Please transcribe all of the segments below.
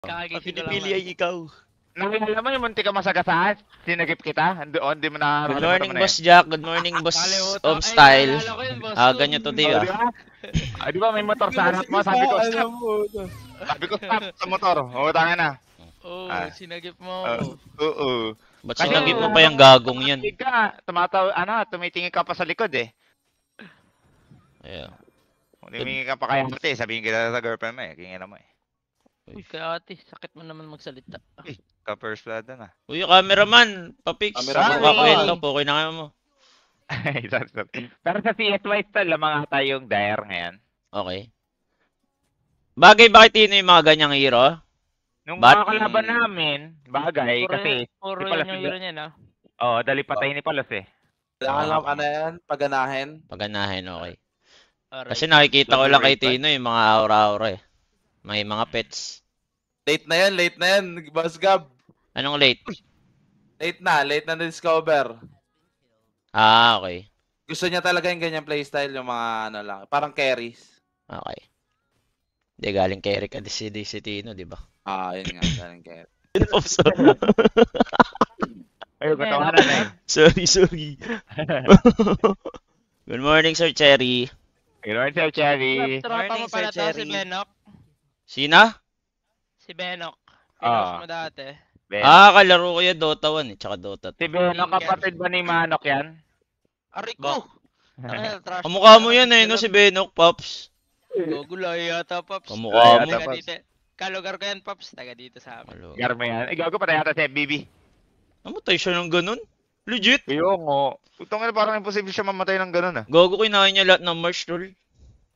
Kakagising ko lang. Pinipili ay ikaw. Nakilala mo yung munti ka masagasahan? Sinagip kita? Hindi mo na... Good morning, Boss Jack. Good morning, Boss of Style. Ganyan to, di ba? Di ba may motor sa harap mo? Sabi ko, stop. Sabi ko, stop sa motor. Oo, tanga na. Oo, sinagip mo. Oo. Ba't sinagip mo pa yung gagong yan? Tumitingin ka pa sa likod eh. Yeah. Tumitingin ka pa kaya ate, sabihin kita sa girlfriend mo eh. Kingin mo eh. Uy, kaya ate, sakit mo naman magsalita. Ka-first blood na. Uy, cameraman. Papix. Kakwento po. Okay na kayo mo. Pero sa CSY style, mga tayong dire ngayon. Okay. Bagay ba kay Tino yung mga ganyang hero? Nung mga kalaban namin, bagay, kasi... Puro yun yung hero niya, no? Oo, dali patay ni Palos eh. Kailangan lang yan, paganahin. Paganahin, okay. Kasi nakikita ko lang kay Tino yung mga aura-aura eh. May mga pets. Late na yan, Boss Gab. Anong late? Late na discover. Okay. Gusto niya talaga yung ganyang playstyle, yung mga ano lang, parang carries. Okay. Hindi, galing carry ka si Tino, di ba? Yun nga, galing carry. Ayun, katawanan na eh. Sorry. Good morning, Sir Cherry. Good morning, Sir Cherry. Tropa mo pala to, si Benok. Sina? Si Benok. Pinost mo dati. Kalaro ko yan Dota 1 eh, tsaka Dota 2. Si Benok, kapatid ba ni Manok yan? Ariko! Kamukha mo yan eh, no, si Benok, Pops. Gugulay yata, Pops. Kamukha mo. Kalugar ko yan, Pops. Taga dito sa amin. Garma yan. Gago pa yata si FBB. Namatay siya ng ganun? Legit? Yung putong ina, parang imposible siya mamatay ng ganun ah. Gago, kinain niya lahat ng merch, tol.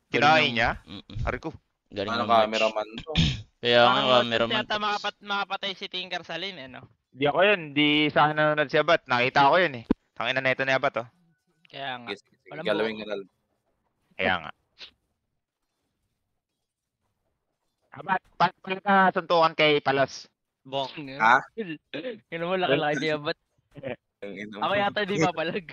Kinain niya? Ariko. Galing Ano ng merch. cameraman to? Kaya nga, cameraman. Yata makapatay si Tinker Salin, eh, no? Di ako yun. Di sa akin nanonood si Abat. Nakita ko yun eh. Tangina na ito ni Abat oh. Kaya nga. Galawin ka na. Kaya nga. Abat, paano ka suntukan kay Palos? Bong. Ha? Yun mo, laki-laki niya, ba't? Ako yata di mapalag.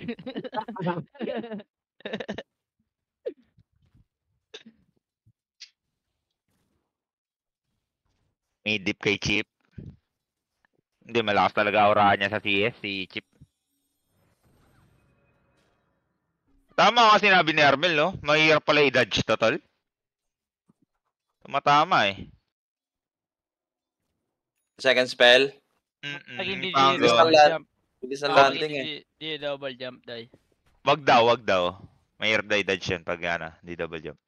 May dip kay Chip. Hindi, malakas talaga aura niya sa CS, si Chip. Tama nga sinabi ni Armel, no? Mahirap pala i-dodge to, tol. Tumatama eh. Second spell. Pag hindi Pango. double jump. Bilis ang landing eh. Hindi double jump, day. Wag daw. Mahirap daw i-dodge yan pag di double jump.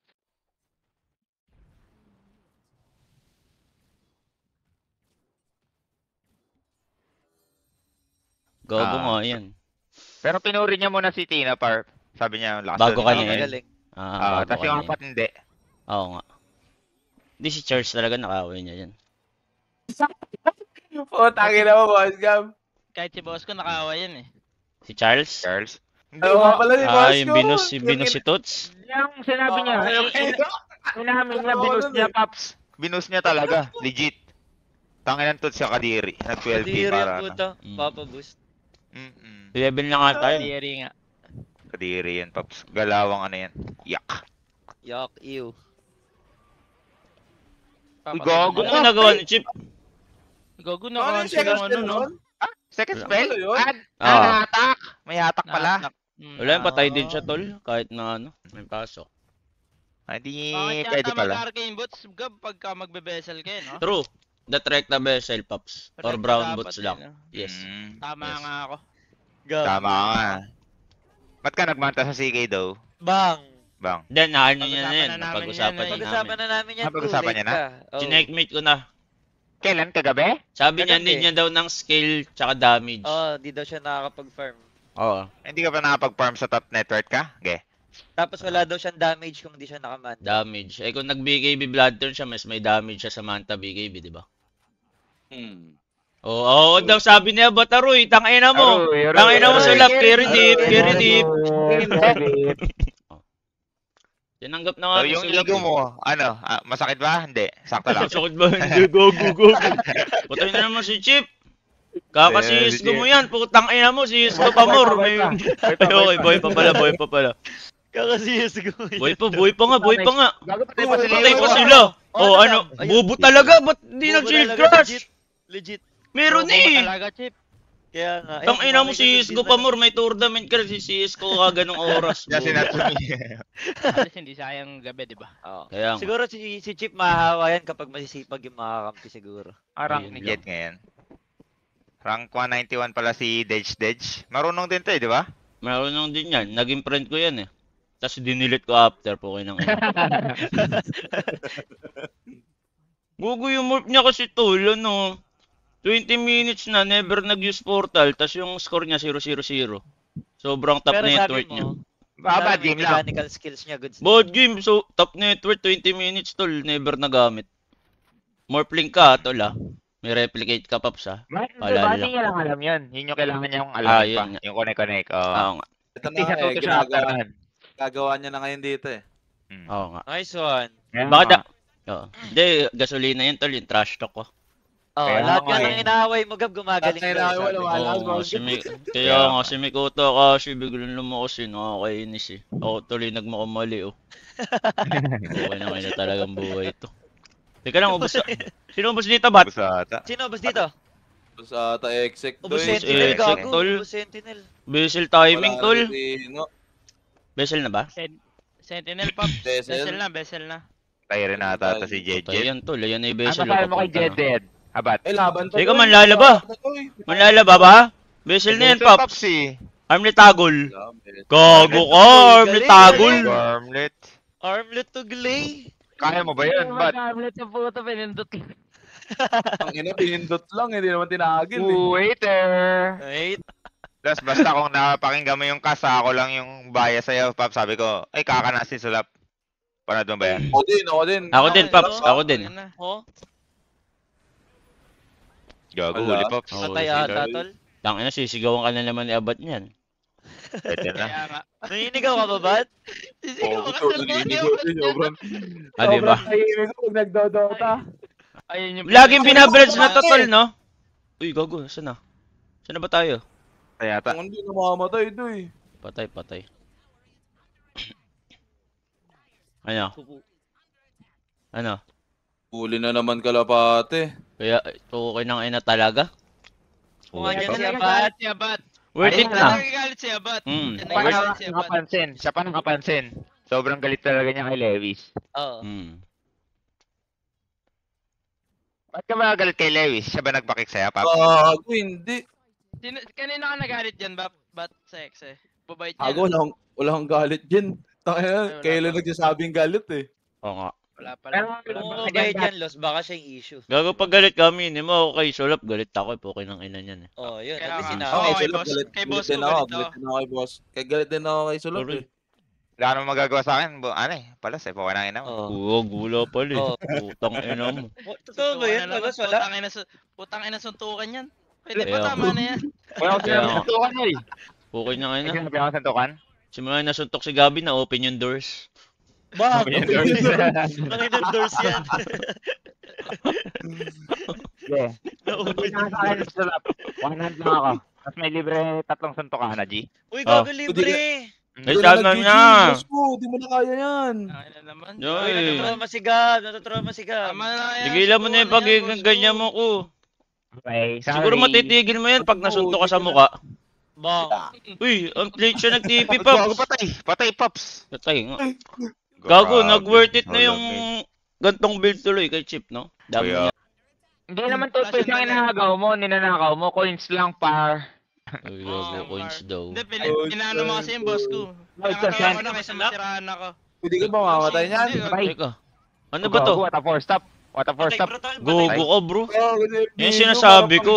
Gago nga yan. Pero pinuri niya muna si Tina Park. Sabi niya, lakas Bago daw ka ni niya Tina. yun. Bago Tapos ka yung niya apat hindi. yun. Oo nga. Hindi si Charles talaga nakawin niya yan. Tangin na mo, Boss Gab. Kahit si boss ko nakawa yan, eh. Si Charles? Charles? Ano nga pala ni Boss yung binus si Toots? Yung sinabi niya, inamin niya, binus niya, Paps. Binus niya talaga, legit. Tangin ng Toots sa Kadiri. Nag-12 para na. Papa boost. 11 na nga tayo. Theory nga. Kadiri yan, Paps. Galawang ano yan. Yak. Yuck, ew. Uy, gago. Ano nagawa ni Chip? Gago na siya ng ano, no? Second spell? Ano yun? Hatak. May hatak pala. Wala yung patay din siya, tol. Kahit na ano, may pasok. Hindi Bakit pwede yata pala. mag-arcane boots, Gab, pagka magbe-vessel kayo, no? True. That recta vessel, Pops. Or brown boots Dapat lang. eh, no? Yes. Tama Yes. nga ako. Tama nga. Ba't ka nagmanta sa CK daw? Bang! Then, naano niya na Pag-usapan yan. na namin Napag-usapan yan, niya Pag-usapan namin. na namin yan. Pag-usapan niya na? Chineckmate ko na. Kailan? Kagabi? Sabi niya, Kagabi. need niya daw ng skill tsaka damage. Di daw siya nakakapag-farm. Oo. Hindi ka pa nakapag-farm sa top network ka? Okay. Tapos wala daw siyang damage kung di siya nakaman. Damage. Eh kung nag-BKB blood turn siya, mas may damage siya sa Manta BKB, di ba? Oo, daw sabi niya, Bataroy, tangina mo. Tangina mo sulap, carry deep. Tinanggap na nga So, yung ego mo, ano, masakit ba? Hindi. Sakto lang. Sakit ba? Hindi, gogo. Patay na naman si Chip. Kakasihis ko mo yan, putang ina mo, sihis ko pa more. Okay, boy pa pala. Kakasiyas ko. Buhay pa nga. Gago patay Patay pa sila. Oh, ano? Bobo talaga. Ba't di nag-shield crush? Legit. Meron Bobo eh. talaga, Chip. Kaya nga. Tang ina mo si Cisco pa more. May tournament ka si Cisco ka ganong oras. Kasi Natsumi. Alis hindi sayang gabi, di ba? Oo. Kaya nga. Siguro si Chip mahahawa yan kapag masisipag yung makakampi siguro. Rank Ayun ni lang. Jet ngayon. Rank 191 pala si Dej. Marunong din to eh, di ba? Marunong din yan. Naging friend ko yan eh. Tapos dinilit ko after po kayo ng ina. Gugu yung morph niya kasi tol, ano. 20 minutes na, never nag-use portal. Tapos yung score niya 0-0-0. Sobrang top Pero net sabi worth niya. mo, Baba sabi mo, game yung lang. mechanical skills niya good. Board game, so top net worth 20 minutes tol, never nagamit. Morph link ka tol ah. May replicate ka paps ah. Paalala lang. Hindi niya lang alam yun. Yun yung kailangan niya yung alam Ah, pa. yun nga. Yung connect. Oo nga. Ito Hindi na siya nga tuto siya after nun. gagawa niya na ngayon dito eh. Oo nga. Nice one. Bakit da? Oo. Hindi, gasolina yun tol, yung trash talk ko. Oh, Kaya lahat nga nga eh. ng inaaway mo Gab gumagaling. Lahat ng daw, inaaway mo, sabi ko. lumalas, Oo, boss. kaya nga si Mikoto kasi biglang lumakas yun, nakakainis eh. Ako tuloy nagmakamali oh. Okay na ngayon na talagang buhay ito. Teka lang, ubos na. Sino ubos dito, bat? Busata. Sino ubos dito? Tapos ata exec Ubos doy. Sentinel Exec, gago. tol. Ubos Sentinel. Basil timing, tol. No? Basil na ba? Sentinel, Pops. Bessel. Bessel na. Tayo rin ata ito si Patay Jet. yan, tol. Ayan na yung Ano Basil. sabi mo kay papunta na. Jet? Abat. Eh, laban to. Teka, doy. manlalaba. Laban to, doy. Manlalaba ba? Basil na yan, Pops. eh. Armlet tagol. Laban. Gago ka, Armlet Galing, tagol. galing. Armlet. Armlet to Glay. Kaya mo ba yun? Bat? Tablet sa puto, pinindot. Ang ina, pinindot lang. Hindi naman tinagil eh. Waiter. Right? Tapos basta kung napakinggan mo yung kasa, ako lang yung bias sa'yo, Pap. Sabi ko, ay kakanasin sulap. Panad mo ba yan? Ako din. Ako din, Pops. Ako din. Oh, Gago, Wala. huli, Pops. Oo, patay sige. ata tol. Tangina, sisigawan ka na naman ni Abat niyan. Ito na. Kaya nga. Naninigaw ka ba, Bat? Oo, sobrang Ah, di ba? tahimik ko pag nagdodota. Ayun yung Laging binabridge na to, tol, no? Uy, gago. Saan na? Saan na ba tayo? Kaya ta. Ang hindi namamatay doy. Patay. Ano? Ano? Huli na naman kalapate. Kaya, okay nang ina talaga? Kung andyan Yan si ang Abat. nagagalit si Abat. Worth it Yan na. ang nagagalit si Abat. Mm. Yan ang Siya nagagalit si Abat. nakapansin. Siya pa nakapansin. Sobrang galit talaga niya kay Lewis. Oo. Mm. Ba't ka ba galit kay Lewis? Siya ba nagpakik sa'yo, Pap? Gago, hindi. Kanina ka nagalit dyan, Bat sex eh. Babait niya. Gago, wala akong galit dyan. wala Kailan pa. nagsasabing galit eh. Oo nga. Wala pala. Kung mabait yan, Los, baka siya yung issue. Gago pag galit kami, hindi mo ako kay Solop, galit ako, okay ng ina niyan eh. Oh, yun. Kaya At nga. least Oo, sinabi. Okay, kay Sulok, boss. galit. Kay boss Galit din ko, ako. galit Galit din ako kay boss. Kaya galit din ako kay Sulok Sorry. eh. Wala ka naman magagawa sa akin. Ano eh, palas eh. Pukay ng ina mo. Oh. Oo, gula pala eh. Oo. Putang ina mo. Totoo ba yun? Ano naman, Los, wala? Putang ina suntukan yan. Pwede Kaya ba tama nga. na yan? Wala ko Kaya sinabi nga. santukan niya eh. Okay na May ina. sinabi ako santukan? Simula na suntok si Gabi na open yung doors. Bakit? Open your doors. Nakita doors yan. Yeah. Nauwi. Sa akin, sulap. One hand lang ako. Tapos may libre 3 suntukan na, G. Uy, Oh. gago libre. Ay, sana niya. Di mo na kaya yan. Ay na naman. Yo, Uy, eh. natutrauma si Gab. Natutrauma si Gab. Tama na yan. Tigilan mo na yung Suntukan yan, pagganyan mo ko. Okay, sorry. Siguro matitigil mo yan pag nasuntok ka sa muka. Bang. Uy, ang plate siya nag-TP, Gago, Pops. patay. Patay, Pops. Patay nga. Gago, Grabe. nag-worth it na Hold yung on, mate. gantong build tuloy kay Chip, no? Dami Kuya. niya. Hindi naman toothpaste yung inahagaw mo, ninanakaw mo, coins lang par. Ay, Oo, gago, coins daw. Hindi, pinano mo kasi yung boss ko. Nakakaya ko na kaysa masirahan ako. Pwede ka ba mamatay niyan? Hindi, Bye. Teka, ano ba to? What a four stop. What a four Patay, stop. bro, tol. Gogo Patay. ka, bro. Yan Yan sinasabi ko.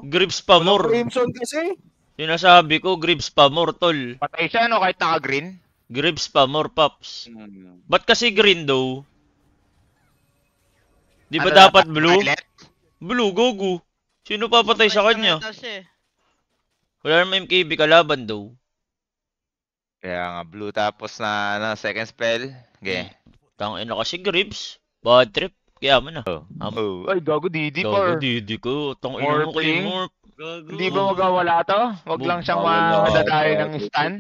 Grips pa more. Crimson kasi. Sinasabi ko, grips pa more, tol. Patay siya, no? Kahit naka-green. Grips pa more, Pops. Ba't kasi green daw? Di ba Ano dapat blue? Violet? Blue, gogo. Sino papatay sa kanya? Metal siya eh. Wala naman MKB kalaban daw. Kaya nga, blue tapos na ano, second spell. Okay. Tangina kasi grips. Bad trip. Kaya mo na. Oh. Ay, gago, Didi Gago, par. Didi ko. Tangina mo kay Morphing? Morph. Gago. Hindi ba magawala to? Wag lang siyang madadayo ng stun.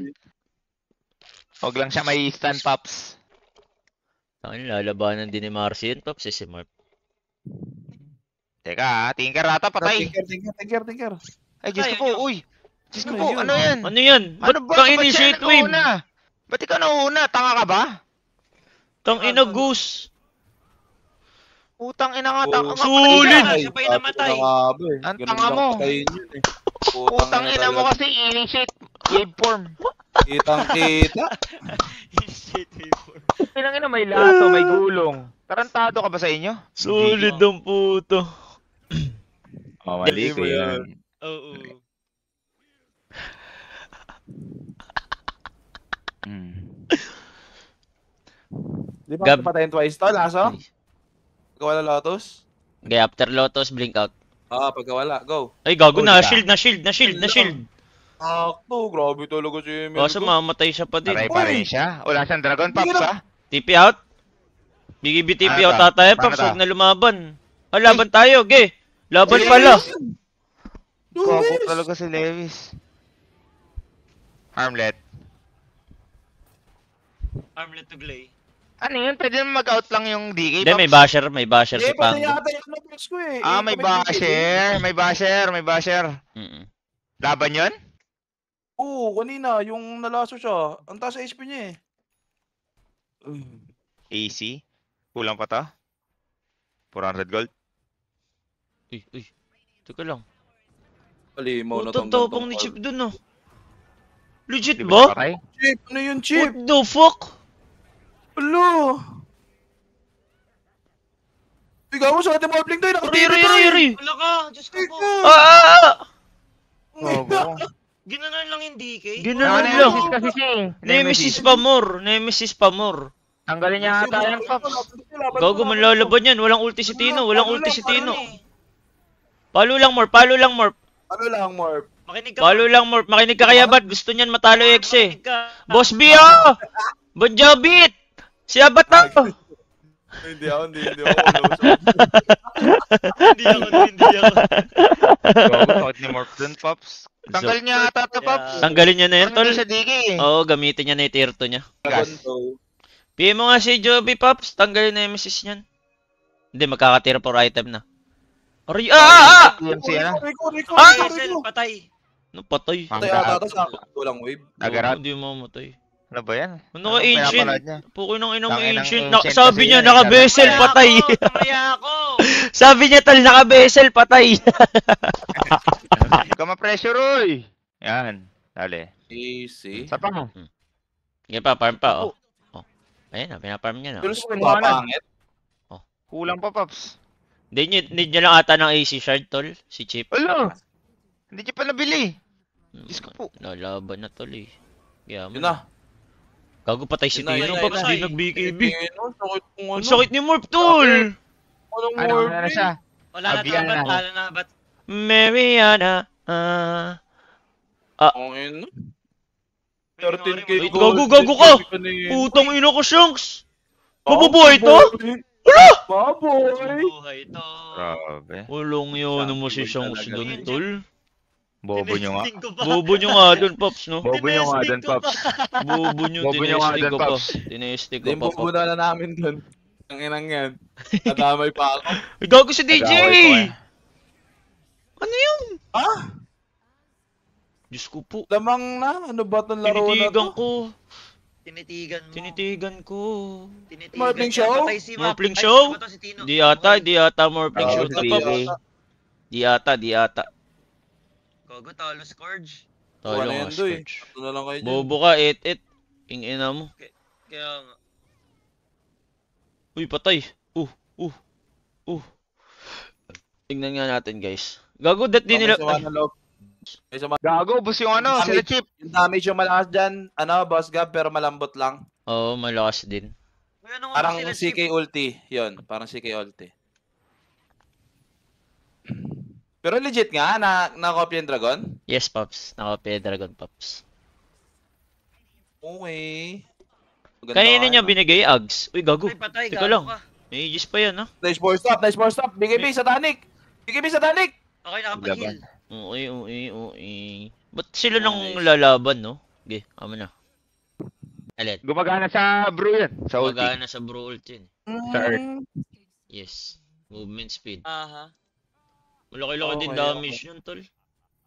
Huwag lang siya may stand, Pops. Ang lalabanan din ni Marcy yun, Pops, si Marp. Teka, Tinker ata, patay. Tinker. Ay, Diyos ko po, uy. Diyos ko Ano po, yun? ano yan? Ano yan? Ba't kang initiate wave? Ba't ikaw nauna? Tanga ka ba? Tang ina goose. Putang ina nga, tanga ka. Sulit! Siya pa yung namatay. Ang tanga mo. Putang ina mo kasi initiate waveform. Kitang-kita. Initiate waveform. Pinang ina, may lato, may gulong. Tarantado ka ba sa inyo? Sulit ang puto. Oh, mali ko yan. Oo. Di ba Gab- patayin twice to, Laso? Pagkawala Lotus? Okay, after Lotus, blink out. Pagkawala. Go. Ay, gago Oh, na. di Shield, na shield, na shield, na shield. Akto, grabe talaga si Emil. Kaso mamatay siya pa din. Aray pa rin siya. Wala siyang Dragon Pops, ha? TP out. BGB TP Ano out ta? tatay. Paano Pops, ta? huwag na lumaban. Laban tayo, ge. Laban pala. Koko talaga si Lewis. Armlet. Armlet to Glay. Ano yun? Pwede naman mag-out lang yung DK, Hindi, may basher. May basher si Hindi, pwede Pango. yata yung Lotus ko eh. Ah, may basher. May basher. May basher. Mm-mm. Laban yun? Oo, kanina, yung nalaso siya. Ang taas sa HP niya eh. AC. Kulang pa to? 400 gold? Uy. Teka lang. Palimaw na Putang tong tapang ni Chip dun, ah. Legit Di ba ba? patay? Chip, ano yun, Chip? What the fuck? Hello! Ikaw mo sa ating marbling to, nakatira to eh! Ri. Wala ka! Diyos ko po! Ah! Opo. Ginanon lang yung DK. Ginanon Nemesis lang. kasi siya eh. Nemesis pa more. Nemesis pa more. Tanggalin niya ata yung Pops. Gago man lalaban yan. Walang ulti si Tino. Walang ulti si Tino. Palo lang more. Palo lang more. Ano lang, Marp? Makinig ka. Palo lang more. Makinig ka kaya ba't? Gusto niyan matalo X eh. Makinig ka. Boss B oh! Bonjabit! Si Abata! Hindi ako. Hindi ako. Gago, takot ni Morph dun, Pops. Tanggal niya ata to, Pops. Tanggalin niya na yan, Parang tol. hindi siya DK eh. Oo, gamitin niya na yung tier 2 niya. Gas. PM mo nga si Joby, Pops. Tanggalin na yung Nemesis niyan. Hindi, magkakatira for item na. Aray, TMC ano? Rico! Hazel, patay. Ano, patay. Patay ata to sa walang wave. Agarat. Hindi mo mamatay. Ano ba yan? Ano ka, Anong ancient? pinapanood niya? Pukoy ng inang Tanginang ancient. ancient Sabi kasi niya, yan, naka-vessel, Kaya patay. Kaya ako! Sabi niya, tal, naka-vessel, patay. Huwag ka ma-pressure, oy! Yan. Dali. Easy. Sa pa mo? Sige pa, farm pa, oh. Ayun na, pinaparm niya na. Tulus ko papangit. Kulang pa, Pops. Need niya lang ata ng AC shard, tol. Si Chip. Wala! Hindi niya pa nabili. Diyos ko po. Lalaban na, tol, eh. Kaya Yun na. Gago patay si Yun na, Tino, yun na, Pops. yun na. Di nag-BKB. Sakit kung Ang ano. sakit ni Morph, tol. Anong Ano Morph? na siya? Wala na to, Abiyan ba't na. talo na, ba't? Mariana, Ang ino. 13k Wait, gago ka! Putang ina ko, Shanks. Mabubuhay to? Baboy! Buhay to. Grabe. Walang yun mo si Shanks Talaga. dun, tol. Bobo nyo nga. Tinesting ko pa. Bobo nyo nga dun, Pops, no? Bobo nyo nga dun, Tinesting ko Pops. Bobo nyo, Bobo nyo nga tinestig dun, ko pa. Pops. Tinestig ko Hindi pa, mo Pops. muna na namin dun. Ang inang yan. Nadamay pa ako. Ay, gago si DJ! Nag-away ko eh. Ano yun? Ah! Diyos ko po. Lamang na. Ano ba itong laro na Tinitigan to? ko. Tinitigan mo. Tinitigan ko. Tinitigan Morphling niya. show? Patay si Map. Morphling Ay, show? sino ba to? Si Tino. Di ata, Morphling Oo, show si to, DJ. Pops. Di ata. Gogo, talo Scourge. Talo Ano nga, yan, Doy? Scourge. Ito na lang kayo dyan. Bobo ka, 8-8. Ing-ina mo. Kaya nga. Uy, patay. Tingnan nga natin, guys. Gago, that di nila... May sama ng loob. May sama. Gago, bus yung ano, sila Chip. Yung damage yung malakas dyan, Boss Gab, pero malambot lang. Oo, malakas din. Uy, ano nga Parang ba sila, CK Chip? ulti. Yun, parang CK ulti. Pero legit nga, na-copy yung dragon? Yes, Pops. Nakapaya Dragon Pops. Okay. Maganda Kanina nga niya yun, binigay, Ags. Uy, gago. Ay, patay. Teka Gago lang. ka. May Aegis pa yan, ha? Nice for stop, nice for stop. BKB sa Danik. BKB sa Danik. Okay, nakapag-heal. Okay. Ba't sila nang lalaban, no? Okay, ama na. Alit. Gumagana sa brew yun. Sa ulti. Magana sa bro ult yun. Sa Earth. Yes. Movement speed. Aha. Malaki-laki din Okay, damage nun, tol.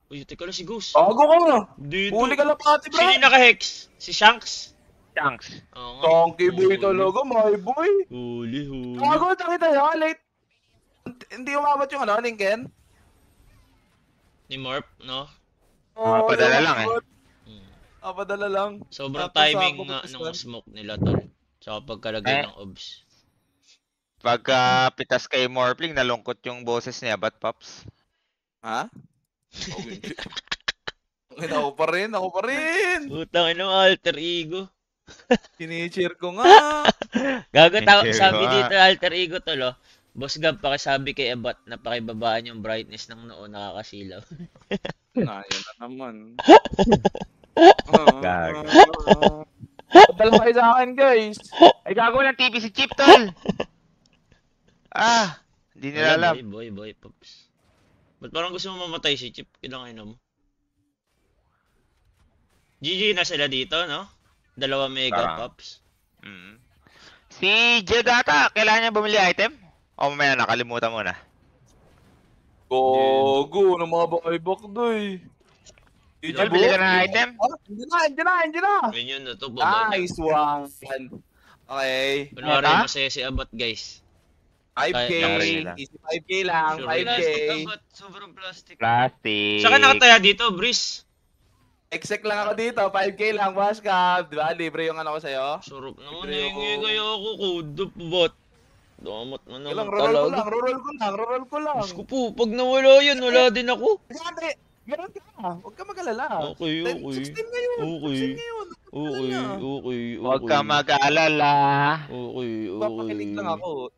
Uy, teka lang si Goose. Bago ka na. Dito. Huli ka lang pati, bro. Sino yung naka-hex? Si Shanks? Chunks. Oo nga. Donkey boy Huli. talaga, my boy. Huli. Bago, nakita nyo, late. Hindi umabot yung ano, Lincoln. Ni Morp, no? Padala lang eh. Hmm. Padala lang. Sobrang Tapos timing ako nga tapos ng yan. smoke nila, tol. Tsaka pagkalagay Eh. ng obs. Pagka pitas kay Morpling, nalungkot yung boses niya. Ba't, Pops? Ha? Okay, ako pa rin. Utang ina, alter ego. Sini-cheer ko nga. Gago, Thank you, sabi ah. dito, alter ego, tol, oh. Boss Gab, pakisabi kay Abot na pakibabaan yung brightness ng noo, nakakasilaw. Na, yun na naman. Gag. Dala kayo sa akin, guys. Ay, gago ng TV si Chip, tol! Hindi nila alam. Boy, Pops. Ba't parang gusto mo mamatay si Chip? Kinakain mo. GG na sila dito, no? 2 mega, Parang. Pops. Mm. Si Jedata, kailangan niya bumili item? O mamaya nakalimutan mo na. Gogo, ng mga baybok doy. Jol, bili ka ng item? Hindi na. Yun na to, baba na. Nice one. Okay. Kunwari, Meta? masaya si Abot, guys. 5K. Ay, lang. Easy 5K lang. Sure. 5K. Plastic Abot. Sobrang plastic. Plastic. Saka nakataya dito, Breeze. Exec lang ako dito. 5K lang, boss cab. Diba? Libre yung ano ko sa'yo. Surop naman, Libre hingi ako. kayo ako, code bot. Damot mo Kailang, naman roll talaga. ko lang. Diyos ko po, pag nawala yan, wala din ako. Ganun ka. Huwag ka mag-alala. Okay. 16 ngayon. Okay. 16 ngayon. Okay. Huwag ka mag-aalala. Okay. Papakilig lang ako.